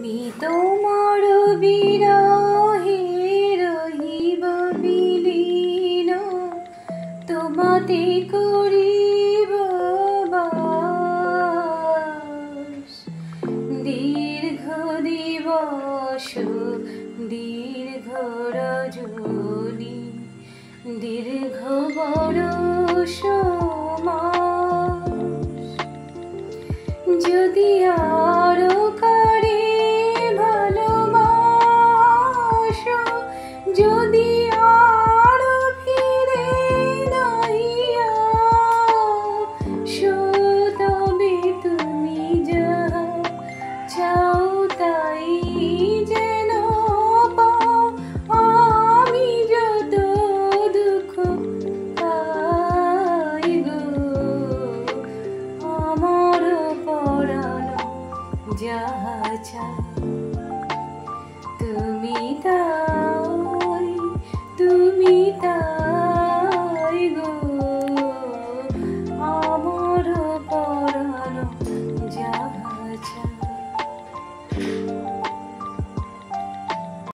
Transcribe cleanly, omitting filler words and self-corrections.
আমি তোমার বিরহে রহিব বিলীন, তোমাতে করিব বাস। দীর্ঘ দিবস দীর্ঘ রজনী, দীর্ঘ বরষ মাস। যদি আরো কারে ভালোবাসো, যদি আরো ফিরে নাইয়া আসো, তবে তুমি যাহা চাও তাই যেন পাও। আমি যত দুঃখ পাই গো, আমার পরাণ যাহা চায় তুমি তা